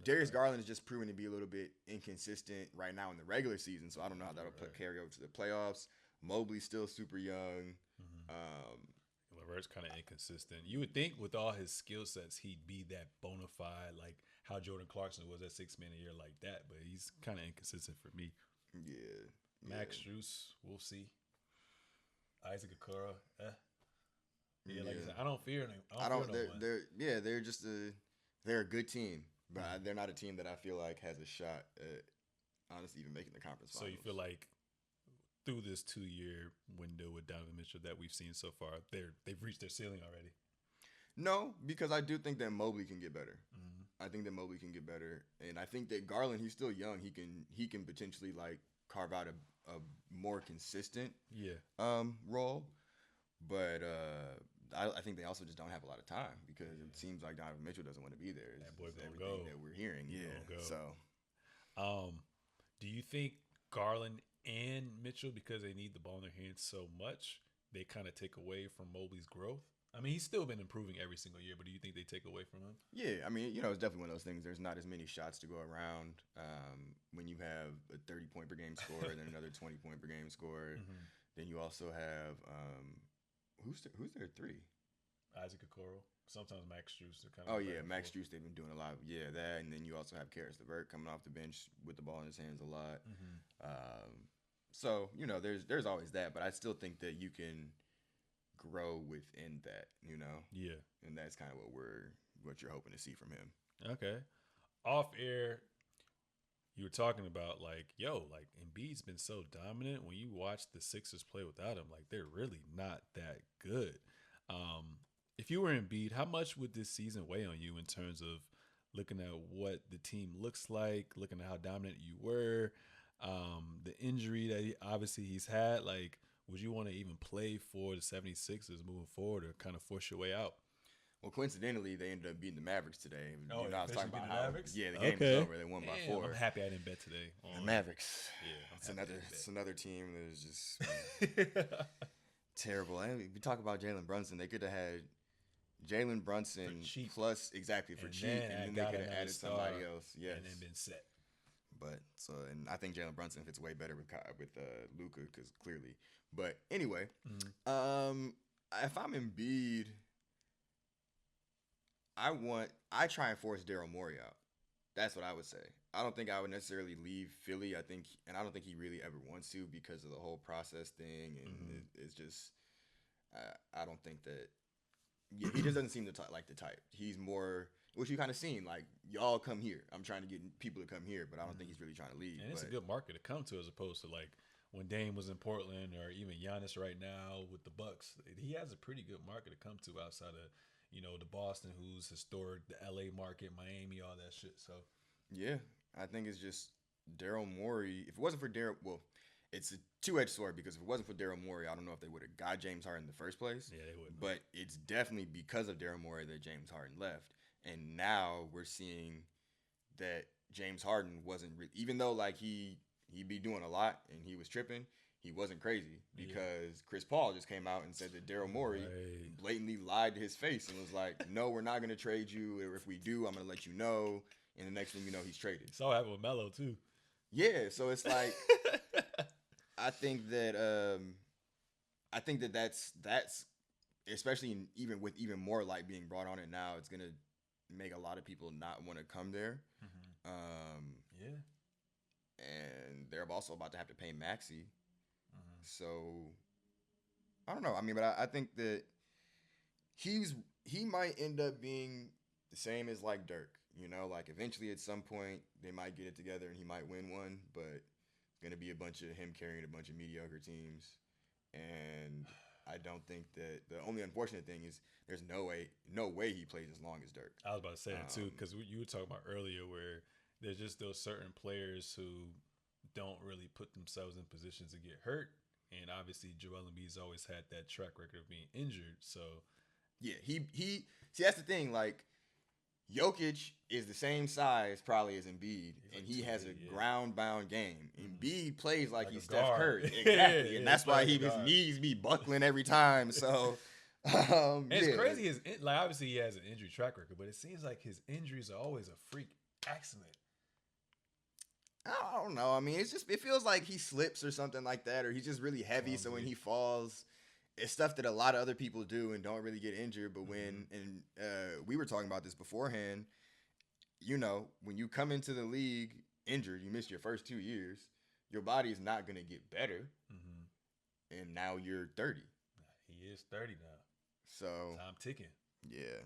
Darius Garland is just proven to be a little bit inconsistent right now in the regular season, so I don't know how that'll carry over to the playoffs. Mobley's still super young. LeVert's kind of inconsistent. You would think with all his skill sets, he'd be that bona fide, like how Jordan Clarkson was at 6 man a year like that, but he's kind of inconsistent for me. Yeah. Max Strus, we'll see. Isaac Okoro, Yeah, like I said, I don't fear him. I don't fear no one. They're a good team, but they're not a team that I feel like has a shot at honestly even making the conference finals. So you feel like through this 2-year window with Donovan Mitchell that we've seen so far, they've reached their ceiling already? No, because I do think that Mobley can get better. I think that Mobley can get better, and I think that Garland, he's still young. He can potentially like carve out a more consistent role, but I think they also just don't have a lot of time because it seems like Donovan Mitchell doesn't want to be there. That boy gonna everything go. that we're hearing. Yeah. So, do you think Garland and Mitchell, because they need the ball in their hands so much, they kind of take away from Mobley's growth? I mean, he's still been improving every single year, but do you think they take away from him? Yeah, I mean, it's definitely one of those things. There's not as many shots to go around when you have a 30-point per game score and then another 20-point per game score. Then you also have who's their 3? Isaac Okoro. Sometimes Max Strus. Max Strus. They've been doing a lot. Yeah, that, and then you also have Karis LeVert coming off the bench with the ball in his hands a lot. So there's always that, but I still think that you can grow within that, Yeah. And that's kind of what you're hoping to see from him. Okay. Off air, you were talking about like Embiid's been so dominant. When you watch the Sixers play without him, like they're really not that good. if you were Embiid, how much would this season weigh on you in terms of looking at what the team looks like, looking at how dominant you were, the injury that obviously he's had? Like, would you want to even play for the 76ers moving forward or kind of force your way out? Well, coincidentally, they ended up beating the Mavericks today. Oh, I was talking about how Mavericks? the game was over. They won by 4. I'm happy I didn't bet today. The Mavericks. Yeah, it's another team that is just terrible. And we talk about Jalen Brunson. They could have had Jalen Brunson plus for cheap, and then they could have added somebody else. Yes, and then been set. But and I think Jalen Brunson fits way better with Luka because clearly. But anyway, if I'm Embiid, I try and force Daryl Morey out. That's what I would say. I don't think I would necessarily leave Philly. I don't think he really ever wants to because of the whole process thing, and it's just I don't think that. Yeah, he just doesn't seem like the type. He's more, which you kind of seen, like, y'all come here. I'm trying to get people to come here, but I don't think he's really trying to leave. And it's a good market to come to as opposed to, like, when Dame was in Portland or even Giannis right now with the Bucs. He has a pretty good market to come to outside of, the Boston, who's historic, the LA market, Miami, all that shit. So, yeah, I think it's just Daryl Morey. If it wasn't for Daryl, well, it's a two-edged sword because if it wasn't for Daryl Morey, I don't know if they would have got James Harden in the first place. Yeah, they wouldn't. But it's definitely because of Daryl Morey that James Harden left. And now we're seeing that James Harden wasn't even though like he'd be doing a lot and he was tripping, he wasn't crazy because Chris Paul just came out and said that Daryl Morey blatantly lied to his face and was like, "No, we're not going to trade you. Or if we do, I'm going to let you know." And the next thing you know, he's traded. So I have with Melo too. Yeah, so it's like I think that that's especially even with even more light being brought on it now, it's gonna make a lot of people not want to come there. And they're also about to have to pay Maxey. So I don't know. I mean, but I think that he might end up being the same as like Dirk. Like eventually at some point they might get it together and he might win one, but it's gonna be a bunch of him carrying a bunch of mediocre teams. And I don't think that the only unfortunate thing is there's no way he plays as long as Dirk. I was about to say that too, because you were talking about earlier where there's just those certain players who don't really put themselves in positions to get hurt. And obviously Joel Embiid's always had that track record of being injured. So yeah, he see that's the thing, like Jokic is the same size probably as Embiid, and he has a ground-bound game. Embiid plays like he's Steph Curry. Exactly, and that's why his knees be buckling every time. So, it's crazy. Like obviously he has an injury track record, but it seems like his injuries are always a freak accident. I don't know. I mean, it feels like he slips or something like that, or he's just really heavy. So when he falls, it's stuff that a lot of other people do and don't really get injured. But when we were talking about this beforehand, when you come into the league injured, you missed your first 2 years, your body is not going to get better. And now you're 30. He is 30 now. So time ticking. Yeah.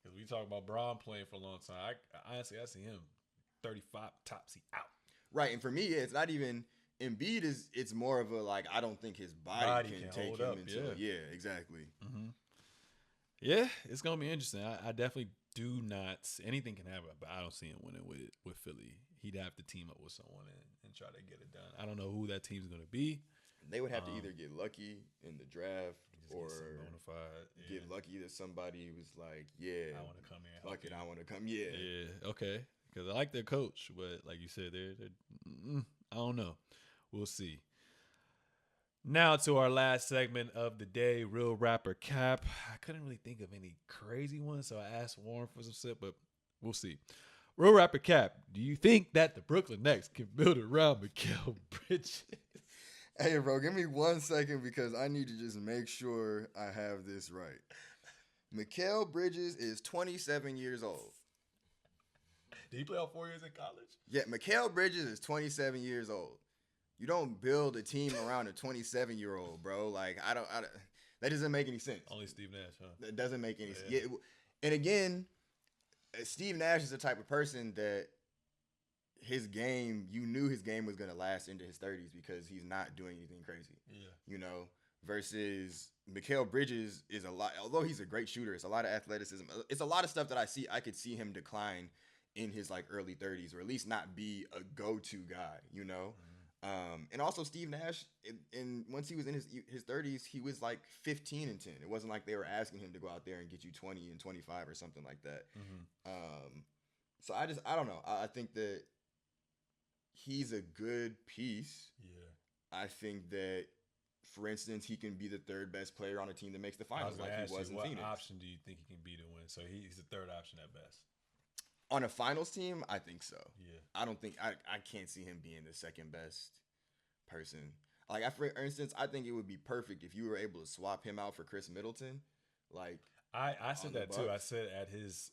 Because we talk about Braun playing for a long time. I see him 35 tops, he out. Right. And for me, it's not even Embiid it's more of a like I don't think his body can take him until exactly. Yeah, it's gonna be interesting. I definitely do not. Anything can happen, but I don't see him winning with Philly. He'd have to team up with someone and try to get it done. I don't know who that team's gonna be. They would have to either get lucky in the draft or get lucky that somebody was like, I want to come here. Fuck it, I want to come. Yeah. Okay. Because I like their coach, but like you said, they're I don't know. We'll see. Now to our last segment of the day, Real Rapper Cap. I couldn't really think of any crazy ones, so I asked Warren for some shit, but we'll see. Real Rapper Cap, do you think that the Brooklyn Nets can build around Mikal Bridges? Hey, bro, give me 1 second because I need to just make sure I have this right. Mikal Bridges is 27 years old. Did he play all 4 years in college? Yeah, Mikal Bridges is 27 years old. You don't build a team around a 27-year-old, bro. Like, I don't that doesn't make any sense. Only Steve Nash, huh? That doesn't make any sense. Yeah, and again, Steve Nash is the type of person that his game, you knew his game was going to last into his 30s because he's not doing anything crazy. Yeah. versus Mikal Bridges is a lot. Although he's a great shooter, it's a lot of athleticism. It's a lot of stuff that I could see him decline in his like early 30s, or at least not be a go-to guy, you know. And also Steve Nash, in once he was in his 30s, he was like 15 and 10. It wasn't like they were asking him to go out there and get you 20 and 25 or something like that. So I don't know. I think that he's a good piece. Yeah. I think that, for instance, he can be the third best player on a team that makes the finals, like he was in Phoenix. What option do you think he can be to win? So he's the third option at best. On a finals team, I think so. Yeah. I don't think I can't see him being the second best person. Like, for instance, I think it would be perfect if you were able to swap him out for Chris Middleton. Like, I said that too. I said at his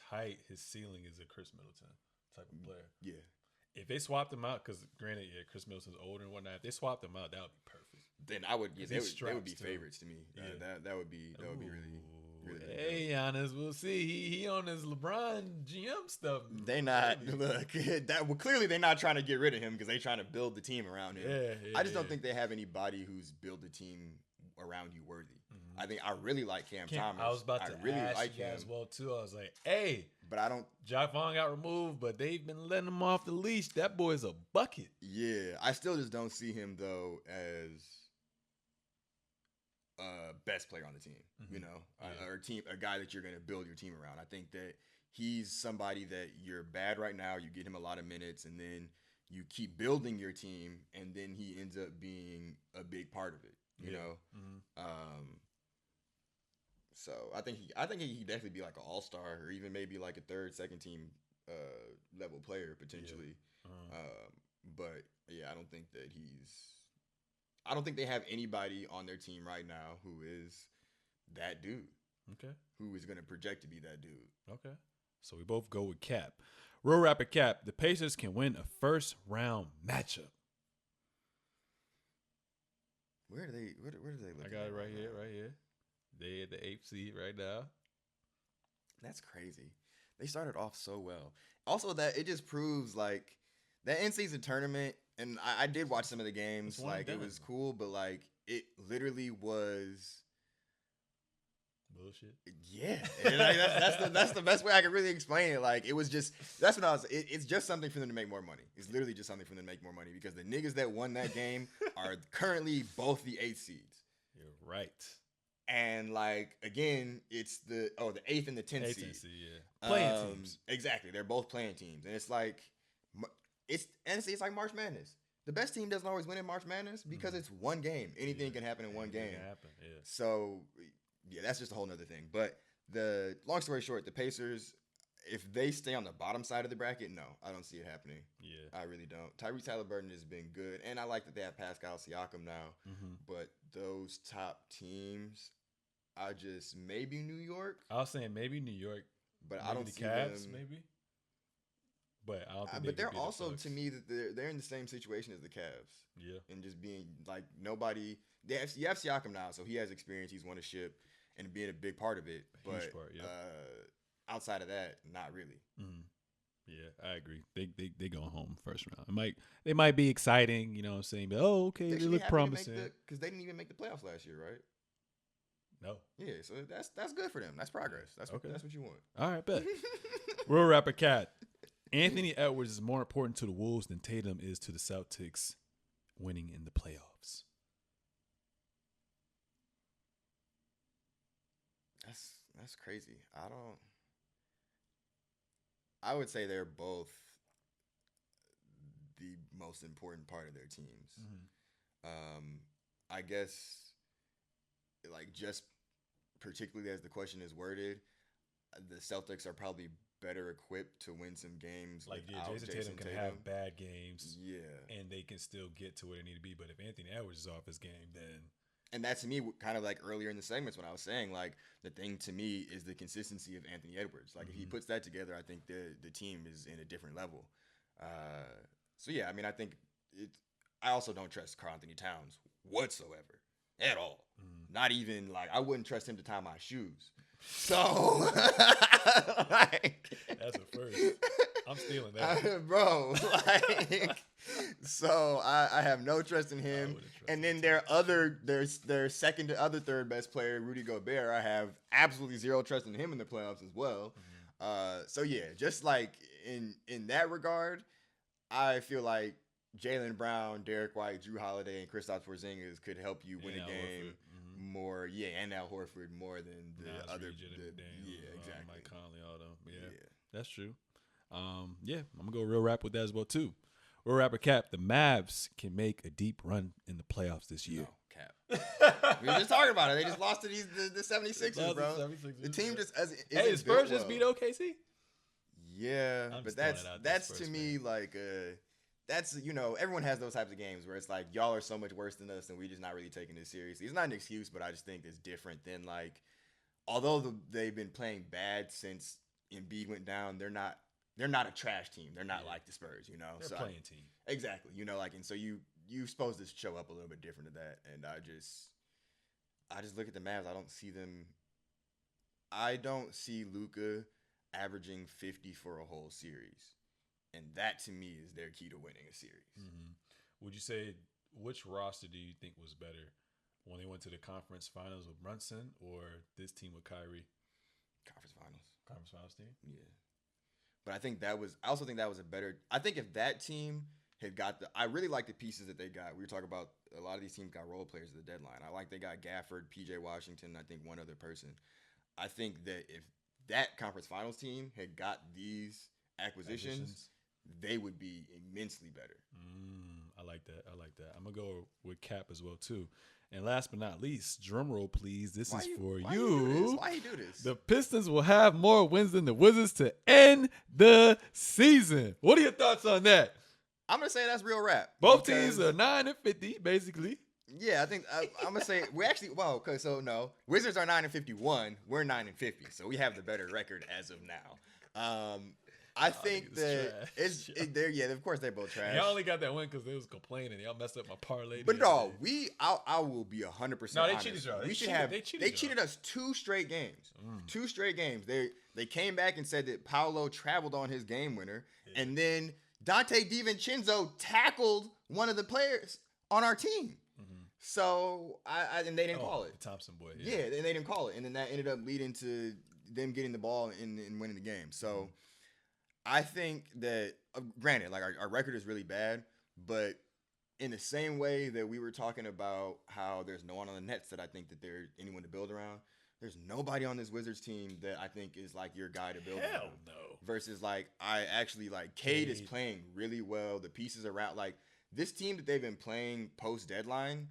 height, his ceiling is a Chris Middleton type of player. Yeah. If they swapped him out, because granted, Chris Middleton's older and whatnot. If they swapped him out, that would be perfect. Then I would. Yeah, they would be favorites to me. Yeah. That would be really. Hey, Giannis, we'll see. He on his LeBron GM stuff. They not look that. Well, clearly they're not trying to get rid of him because they're trying to build the team around him. I just don't think they have anybody who's built a team around you worthy. I think I really like Cam Thomas. I was about to really ask like you him as well too. I was like, hey, but I don't. Jacque Vaughn got removed, but they've been letting him off the leash. That boy's a bucket. Yeah, I still just don't see him though as best player on the team, you know, or a guy that you're going to build your team around. I think that he's somebody that you're bad right now. You get him a lot of minutes, and then you keep building your team, and then he ends up being a big part of it, you know. So I think he definitely be like an all-star, or even maybe like a third, second team level player potentially. But yeah, I don't think that I don't think they have anybody on their team right now who is that dude. Okay. Who is going to project to be that dude. Okay. So we both go with Cap. Real rapper Cap, the Pacers can win a first-round matchup. Where do they look? I got it right here. They at the 8th seed right now. That's crazy. They started off so well. Also, that it just proves like that in-season tournament, and I did watch some of the games. Like, it was cool, but like it literally was bullshit. Yeah, and like, that's the best way I can really explain it. Like, it was just it's just something for them to make more money. It's literally just something for them to make more money because the niggas that won that game are currently both the 8th seeds. You're right. And like again, it's the 8th and the 10th seed. Yeah. Playing teams. Exactly, they're both playing teams, and it's like it's like March Madness. The best team doesn't always win in March Madness because it's one game. Anything can happen in one game. So yeah, that's just a whole nother thing. But the long story short, the Pacers, if they stay on the bottom side of the bracket, no, I don't see it happening. Yeah, I really don't. Tyrese Halliburton has been good, and I like that they have Pascal Siakam now. But those top teams, maybe New York. I was saying maybe New York, but I don't the see Cavs, them. Maybe. But I don't think. But they're also to me that they're in the same situation as the Cavs. Yeah, and just being like nobody. You have Siakam now, so he has experience. He's won a ship and being a big part of it. But outside of that, not really. Yeah, I agree. They going home first round. They might be exciting, you know what I'm saying? But okay, they look promising. Because they didn't even make the playoffs last year, right? No. Yeah, so that's good for them. That's progress. That's what you want. All right, bet. Real rapper Cat. Anthony Edwards is more important to the Wolves than Tatum is to the Celtics winning in the playoffs. That's crazy. I would say they're both the most important part of their teams. I guess, like, just particularly as the question is worded, the Celtics are probably better equipped to win some games. Like, Jason Tatum can have bad games. Yeah. And they can still get to where they need to be. But if Anthony Edwards is off his game, then... And that, to me, kind of like earlier in the segments when I was saying, like, the thing to me is the consistency of Anthony Edwards. Like, if he puts that together, I think the team is in a different level. So, yeah, I mean, I think I also don't trust Karl Anthony Towns whatsoever at all. Not even, like, I wouldn't trust him to tie my shoes. So, like, that's a first. I'm stealing that. Bro. Like, so I have no trust in him. And then their second to other third best player, Rudy Gobert, I have absolutely zero trust in him in the playoffs as well. So yeah, just like in that regard, I feel like Jaylen Brown, Derek White, Drew Holiday, and Kristaps Porzingis could help you win a game more. Yeah, and Al Horford more than the other. Exactly. Mike Conley, all them. Yeah, that's true. Yeah, I'm gonna go real rap with that as well too. Real rapper Cap, the Mavs can make a deep run in the playoffs this year. No, Cap. We were just talking about it. They just lost to the 76ers, bro. The team just hey, the Spurs just beat OKC. Yeah, but that's to me like that's, you know, everyone has those types of games where it's like y'all are so much worse than us and we just not really taking this seriously. It's not an excuse, but I just think it's different than like, although they've been playing bad since Embiid went down, they're not a trash team. They're not like the Spurs, you know. They're playing team. Exactly, you know, like, and so you supposed to show up a little bit different to that, and I just look at the Mavs. I don't see Luka averaging 50 for a whole series. And that, to me, is their key to winning a series. Mm-hmm. Would you say, which roster do you think was better when they went to the conference finals with Brunson or this team with Kyrie? Conference finals team? Yeah. But I also think that was a better, I think if that team had got I really like the pieces that they got. We were talking about a lot of these teams got role players at the deadline. I like they got Gafford, PJ Washington, I think one other person. I think that if that conference finals team had got these acquisitions, they would be immensely better. I like that. I'm going to go with Cap as well, too. And last but not least, drum roll, please. This is for you. Why you do this? The Pistons will have more wins than the Wizards to end the season. What are your thoughts on that? I'm going to say that's real rap. Both teams are 9-50, basically. Yeah, I think I'm going to say we actually, no. Wizards are 9-51. We're 9-50. So we have the better record as of now. I think that of course they're both trash. Y'all only got that win because they was complaining. Y'all messed up my parlay. But no, I will be 100% No, they cheated y'all. They cheated us 2 straight games. 2 straight games. They came back and said that Paolo traveled on his game winner, and then Dante DiVincenzo tackled one of the players on our team. So and they didn't call it. The Thompson boy. Yeah, and they didn't call it, and then that ended up leading to them getting the ball and winning the game. So. I think that, granted, like our record is really bad, but in the same way that we were talking about how there's no one on the Nets that I think that there's anyone to build around, there's nobody on this Wizards team that I think is like your guy to build around. Hell no. Versus like, I actually like Cade is playing really well. The pieces around, like this team that they've been playing post deadline,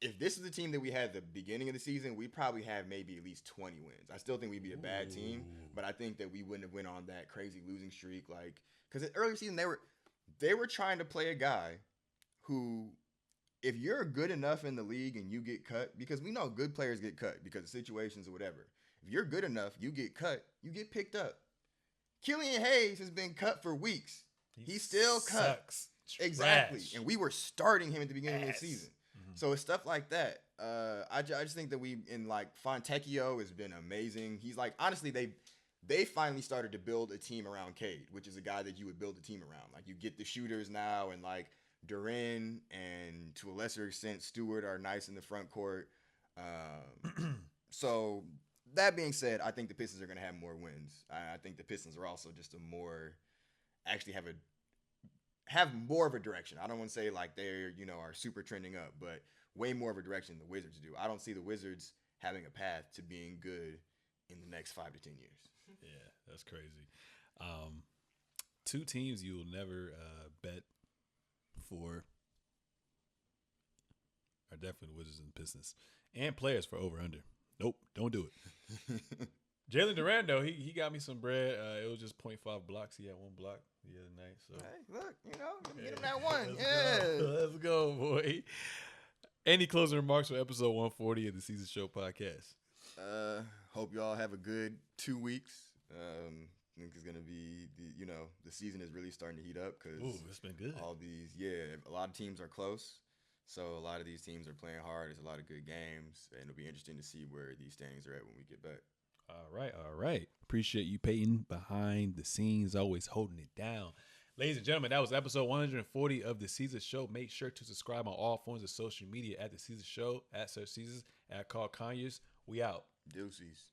if this is the team that we had at the beginning of the season, we'd probably have maybe at least 20 wins. I still think we'd be a bad team, but I think that we wouldn't have went on that crazy losing streak. Like, because in early season, they were trying to play a guy who, if you're good enough in the league and you get cut, because we know good players get cut because of situations or whatever. If you're good enough, you get cut, you get picked up. Killian Hayes has been cut for weeks. He's still cut. Sucks. Exactly. And we were starting him at the beginning of the season. So it's stuff like that. I just think that Fontecchio has been amazing. He's like, honestly, they finally started to build a team around Cade, which is a guy that you would build a team around. Like you get the shooters now, and like Duren and to a lesser extent Stewart are nice in the front court. So that being said, I think the Pistons are going to have more wins. I think the Pistons are also just have more of a direction. I don't want to say like they're, are super trending up, but way more of a direction than the Wizards do. I don't see the Wizards having a path to being good in the next 5 to 10 years. Yeah, that's crazy. 2 teams you will never bet for are definitely the Wizards and the Pistons. And players for over-under. Nope, don't do it. Jalen Duran, though, he got me some bread. It was just 0.5 blocks. He had 1 block the other night. So hey, look, get him that one. Let's go, boy. Any closing remarks for episode 140 of the Season Show podcast? Hope y'all have a good 2 weeks. I think it's gonna be the season is really starting to heat up because it's been good. All these, a lot of teams are close. So a lot of these teams are playing hard. There's a lot of good games, and it'll be interesting to see where these standings are at when we get back. All right, all right. Appreciate you, Peyton, behind the scenes, always holding it down. Ladies and gentlemen, that was episode 140 of The Seezus Show. Make sure to subscribe on all forms of social media at The Seezus Show, at Sir Seezus, at Call Conyers. We out. Deuces.